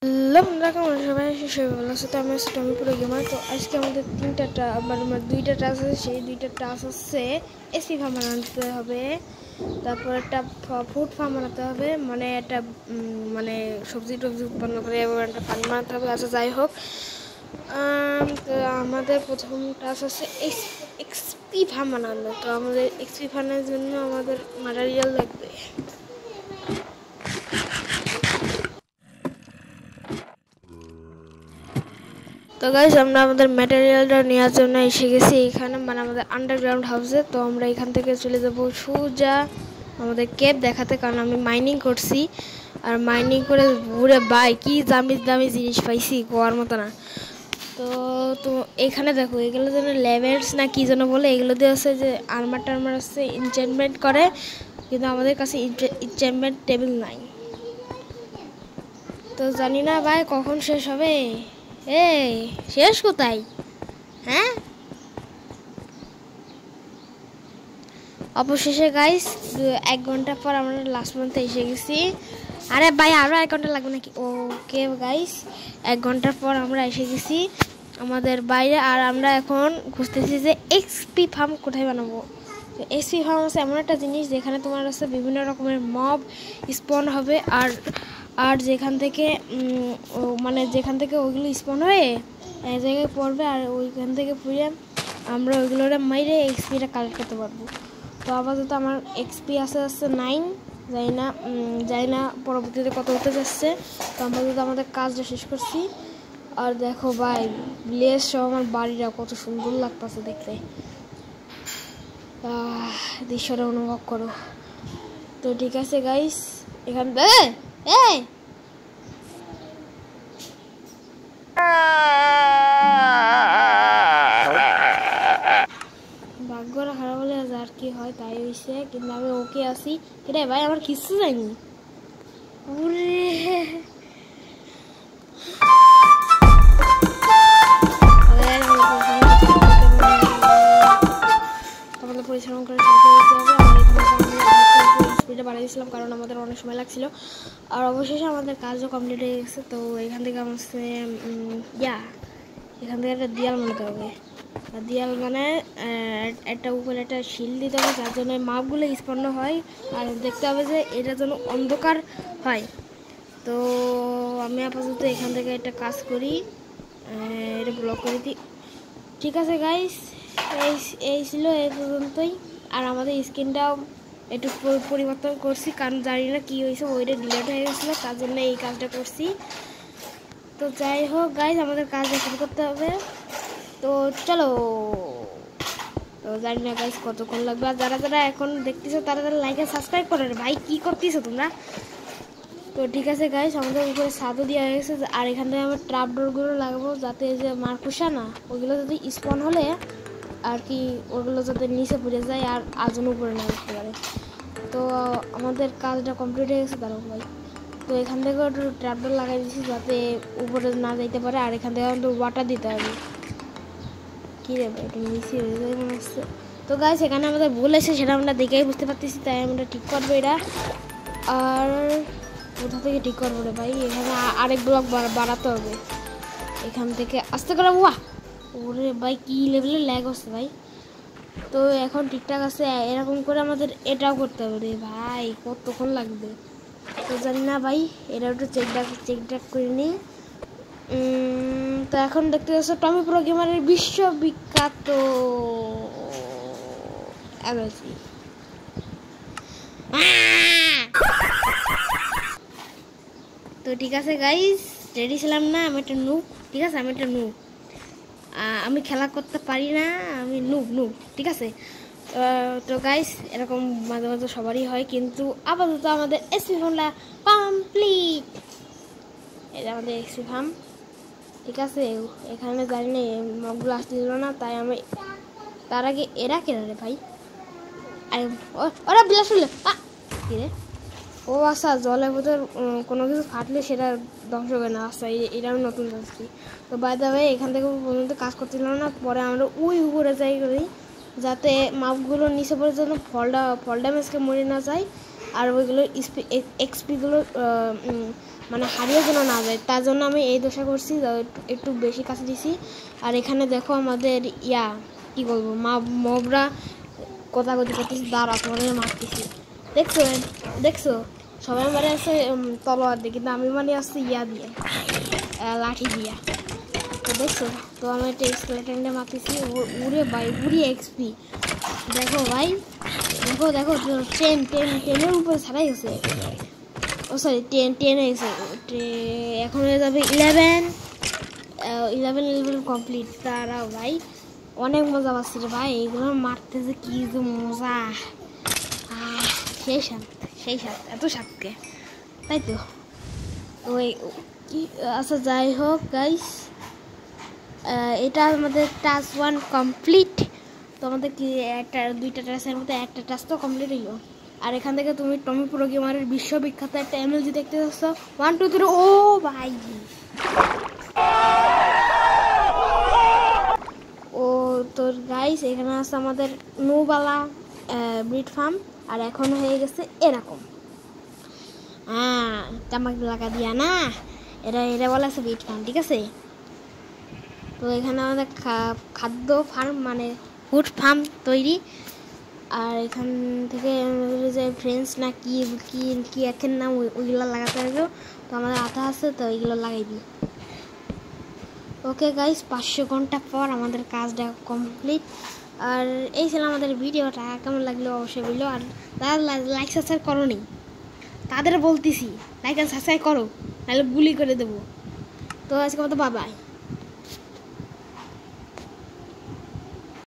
Hello বন্ধুরা, কেমন আছো সবাই? সবাই ভালো আছো? তো আমি আছি টমি পুরো গেমার। তো আজকে আমাদের আমার দুইটা টাস্ক আছে। সেই দুইটা টাস্ক হচ্ছে এসপি ফার্ম বানাতে হবে, তারপর একটা ফুড ফার্ম বানাতে হবে, মানে একটা মানে সবজি টবজি উৎপন্ন করে এবং একটা ফার্ম বানাতে হবে। আচ্ছা যাই হোক, তো আমাদের প্রথম টাস্ক হচ্ছে এক্সপি ফার্ম বানানো। তো আমাদের এক্সপি ফার্মের জন্য আমাদের ম্যাটেরিয়াল লাগবে। তো গাইস, আমরা আমাদের ম্যাটেরিয়ালটা নেওয়ার জন্য এসে গেছি এখানে, মানে আমাদের আন্ডারগ্রাউন্ড হাউসে। তো আমরা এখান থেকে চলে যাব সোজা আমাদের কেভ দেখাতে, কারণ আমি মাইনিং করছি। আর মাইনিং করে ঘুরে বাই কি দামি দামি জিনিস পাইছি, গোয়ার মতো না। তো তো এখানে দেখো, এগুলো যেন লেভেলস না কি যেন বলে, এগুলো দিয়ে হচ্ছে যে আর্মার টার্মার হচ্ছে ইনচেন্টমেন্ট করে, কিন্তু আমাদের কাছে ইনচেন্টমেন্ট টেবিল নাই। তো জানি না ভাই কখন শেষ হবে। এই শেষ কোথায়? হ্যাঁ, অবশেষে গাইস 1 ঘন্টা পর আমরা লাস্ট মান্থে এসে গেছি। আরে ভাই আরও 1 ঘন্টা লাগবে নাকি? ওকে গাইস, 1 ঘন্টার পর আমরা এসে গেছি আমাদের বাইরে। আর আমরা এখন খুঁজতেছি যে এক্সপি ফার্ম কোথায় বানাবো। তো এক্সপি ফার্ম হচ্ছে এমন একটা জিনিস যেখানে তোমার হচ্ছে বিভিন্ন রকমের মব স্পন হবে, আর আর যেখান থেকে মানে যেখান থেকে ওইগুলো স্পন হয়ে এক জায়গায় পড়বে, আর ওইখান থেকে পুড়ে আমরা ওইগুলোর মাইরে এক্সপিটা কালেক্ট করতে পারবো। তো আপাতত আমার এক্সপি আসতে আসতে 9, যাই না পরবর্তীতে কত হতে যাচ্ছে। তো আপাতত আমাদের কাজটা শেষ করছি। আর দেখো ভাই, ভিলেজ সহ আমার বাড়িটা কত সুন্দর লাগতেছে দেখতে, দৃশ্যটা অনুভব করো। তো ঠিক আছে গাইস, এখান ভাগ্যটা খারাপ হলে আর কি হয় তাই হয়েছে, কিন্তু আমি ওকে আছি। এটাই ভাই, আমার কিচ্ছু যায়নি। আমাদের পরিশ্রম করে স্পিডে বাড়িয়ে দিয়েছিলাম, কারণ আমাদের অনেক সময় লাগছিল। আর অবশেষে আমাদের কাজও কমপ্লিট হয়ে গেছে। তো এখান থেকে আমার এখান থেকে একটা দেয়াল বানাতে হবে। আর দেয়াল মানে একটা উপরে একটা শিল দিতে হবে, যার জন্য মাপগুলো স্পন্ন হয়। আর দেখতে হবে যে এটা যেন অন্ধকার হয়। তো আমি আপাতত এখান থেকে একটা কাজ করি, এটা ব্লক করে দিই। ঠিক আছে গাইস, এই ছিল এই পর্যন্তই। আর আমাদের স্ক্রিনটাও একটু পরিবর্তন করছি, কারণ জানি না কী হয়েছে, ওইটা ডিলেট হয়ে গেছিলো, তার জন্য এই কাজটা করছি। তো যাই হোক গাইস, আমাদের কাজটা শুরু করতে হবে। তো চলো। তো জানি না গাইস কতক্ষণ লাগবে। আর যারা যারা এখন দেখতেছো তারা লাইক আর সাবস্ক্রাইব করে ভাই, কি করতেছো তোমরা? তো ঠিক আছে গাইস, আমাদের উপরে ছাদও দেওয়া হয়ে গেছে। আর এখান থেকে আমরা ট্রাপ ডোরগুলো লাগাবো, যাতে যে মারকুশা না ওগুলো যদি স্পন হলে আর কি ওগুলো যাতে নিচে পড়ে যায় আর আজন উপরে না উঠতে পারে। তো আমাদের কাজটা কমপ্লিট হয়ে গেছে দাঁড়াবো ভাই। তো এখান থেকে একটু ট্রাপ ডোর লাগাই দিচ্ছি যাতে উপরে না যাইতে পারে। আর এখান থেকে আমাদের ওয়াটার দিতে হবে। কী রে ভাই, একটু নিচে হয়ে যায় মনে হচ্ছে। তো গাইস, এখানে আমাদের ভুল এসে সেটা আমরা দেখেই বুঝতে পারতেছি, তাই আমরা ঠিক করবো এটা। আর কোথা থেকে ঠিক করবো রে ভাই? এখানে আরেক ব্লক বাড়াতে হবে এখান থেকে আস্তে করে। ওরে ভাই, কি লেভেলের ল্যাগ হচ্ছে ভাই। তো এখন ঠিকঠাক আছে, এরকম করে আমাদের এটাও করতে হবে রে ভাই, কতক্ষণ লাগবে তো জানি না ভাই। এটা একটু চেক করে নিই। তো এখন দেখতে পাচ্ছ টমি প্রো গেমারের বিশ্ববিখ্যাত এমএলসি। তো ঠিক আছে গাইস, রেডি ছিলাম না, আমি একটা নুব। ঠিক আছে, আমি একটা নুব, আমি খেলা করতে পারি না, আমি নুব। ঠিক আছে। তো গাইস, এরকম মাঝে মাঝে সবারই হয়, কিন্তু আপাতত আমাদের এসপি ফার্মটা কমপ্লিট। এটা আমাদের এসপি ফার্ম। ঠিক আছে, এখানে জানি না মগগুলো আসছিল না, তাই আমি তার আগে এরা কেন রে ভাই? ওরা বিলাস কি রে? ও আচ্ছা, জলের ভিতর কোনো কিছু ফাটলে সেটা ধ্বংস হবে না। আচ্ছা, এটা আমি নতুন জানছি। তো বাই দ্য ওয়ে, এখান থেকে পর্যন্ত কাজ করছিলাম না, পরে আমরা ওই উপরে যাই করি, যাতে মাপগুলো নিচে পড়ে যেন ফল ড্যামেজকে মরে না যায়। আর ওইগুলো এক্সপিগুলো মানে হারিয়ে যেন না যায়, তার জন্য আমি এই দোষা করছি, একটু বেশি কাছে দিছি। আর এখানে দেখো আমাদের কি বলবো মবরা কথা কথা করতেছি, দাঁড়া তোমাদের মারতেছি। দেখছো দেখছো সবাই মানে আছে তলোয়ার দিয়ে, কিন্তু আমি মানে আসছি দিয়ে লাঠি দিয়া। তো দেখছো, তো আমি একটা স্কেলেটনটা মারতেছি, উড়ে ভাই উড়ি এক্সপি। দেখো ভাই, দেখো দেখো টেনের উপরে ছাড়াই গেছে, ও সরি টেন হয়েছে, এখন হয়ে যাবে 11 কমপ্লিট। তারাও ভাই অনেক মজা পাচ্ছি রে ভাই, এগুলো মারতে যে কি যে মজা, সেই সাত এত সাতকে, তাই তো। ওই কি আচ্ছা যাই হোক গাইস, এটা আমাদের টাস্ক 1 কমপ্লিট। তো আমাদের কি দুইটা টাস্কের মধ্যে একটা টাস্ক তো কমপ্লিট হইলো। আর এখান থেকে তুমি টমি প্রো গেমারের বিশ্ববিখ্যাত একটা এমএলজি দেখতে পাচ্ছ, 1 2 3। ও ভাই ও তোর গাইস, এখানে আছে আমাদের নোবালা ব্রিড ফার্ম, আর এখন হয়ে গেছে এরকম চামাক লাগা দিয়া না, এটা বলা আছে ব্রিড ফার্ম, ঠিক আছে। তো এখানে আমাদের খাদ্য ফার্ম মানে ফুড ফার্ম তৈরি। আর এখান থেকে যে ফ্রেন্ডস না কি কি কি একের নাম ওইগুলো লাগাতে হবে, তো আমাদের আঠা আছে, তো ওইগুলো লাগাই দিই। ওকে গাইস, 500 ঘন্টা পর আমাদের কাজটা কমপ্লিট। আর এই ছিল আমাদের ভিডিওটা, কেমন লাগলো অবশ্যই বললো। আর তারা লাইক সাবস্ক্রাইব করো নি, তাদের বলতেছি লাইক আর সাবস্ক্রাইব করো, নাহলে গুলি করে দেবো। তো আজকে মতো বাই বাই।